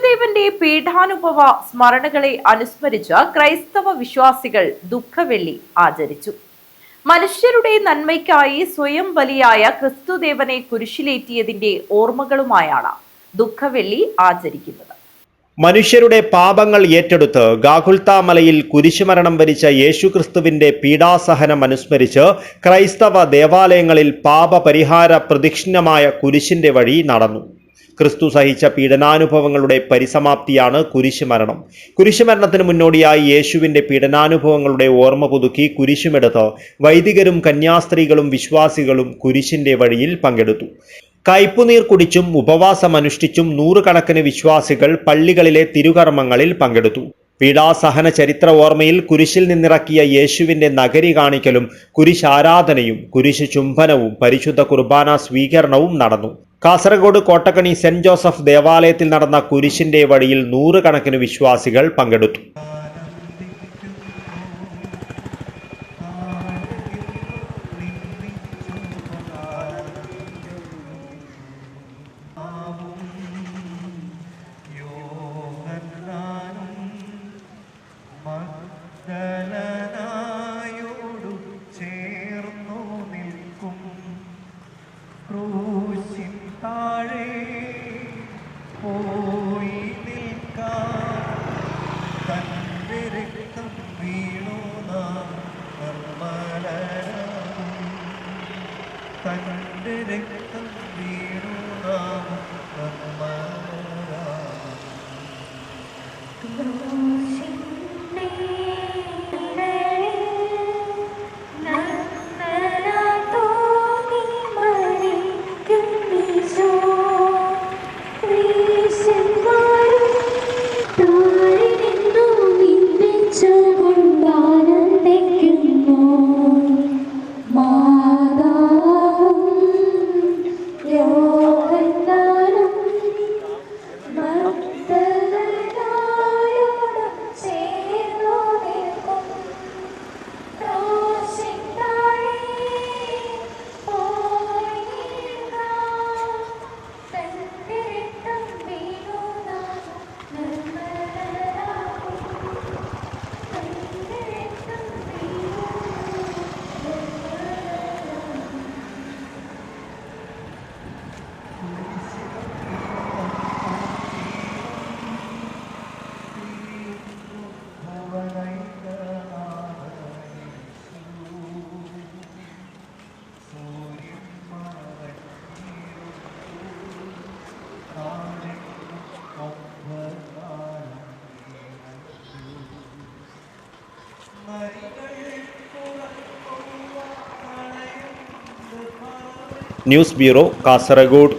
യേശുദേവന്റെ പീഠാനുഭവ സ്മരണകളെ അനുസ്മരിച്ച് ക്രൈസ്തവ വിശ്വാസികൾ ദുഃഖവെള്ളി ആചരിച്ചു. മനുഷ്യരുടെ നന്മയ്ക്കായി സ്വയം ബലിയായ ക്രിസ്തുദേവനെ കുരിശിലേറ്റിയതിന്റെ ഓർമ്മകളുമായാണ് ദുഃഖവെള്ളി ആചരിക്കുന്നത്. മനുഷ്യരുടെ പാപങ്ങൾ ഏറ്റെടുത്ത് ഗാഗുൽത്താ മലയിൽ കുരിശുമരണം വരിച്ച യേശുക്രിസ്തുവിന്റെ പീഡാസഹനം അനുസ്മരിച്ച് ക്രൈസ്തവ ദേവാലയങ്ങളിൽ പാപപരിഹാര പ്രദക്ഷിണമായ കുരിശിന്റെ വഴി നടന്നു. ക്രിസ്തു സഹിച്ച പീഡനാനുഭവങ്ങളുടെ പരിസമാപ്തിയാണ് കുരിശുമരണം. കുരിശുമരണത്തിന് മുന്നോടിയായി യേശുവിൻ്റെ പീഡനാനുഭവങ്ങളുടെ ഓർമ്മ പുതുക്കി കുരിശുമെടുത്ത് വൈദികരും കന്യാസ്ത്രീകളും വിശ്വാസികളും കുരിശിൻ്റെ വഴിയിൽ പങ്കെടുത്തു. കയ്പുനീർ കുടിച്ചും ഉപവാസമനുഷ്ഠിച്ചും നൂറുകണക്കിന് വിശ്വാസികൾ പള്ളികളിലെ തിരുകർമ്മങ്ങളിൽ പങ്കെടുത്തു. പീഡാസഹന ചരിത്ര ഓർമ്മയിൽ കുരിശിൽ നിന്നിറക്കിയ യേശുവിൻ്റെ നഗരി കാണിക്കലും കുരിശാരാധനയും കുരിശ് ചുംബനവും പരിശുദ്ധ കുർബാന സ്വീകരണവും നടന്നു. കാസർഗോഡ് കോട്ടക്കണി സെന്റ് ജോസഫ് ദേവാലയത്തിൽ നടന്ന കുരിശിന്റെ വഴിയിൽ നൂറുകണക്കിന് വിശ്വാസികൾ പങ്കെടുത്തു. തന്റെ രക്തം ന്യൂസ് ബ്യൂറോ, കാസർഗോഡ്.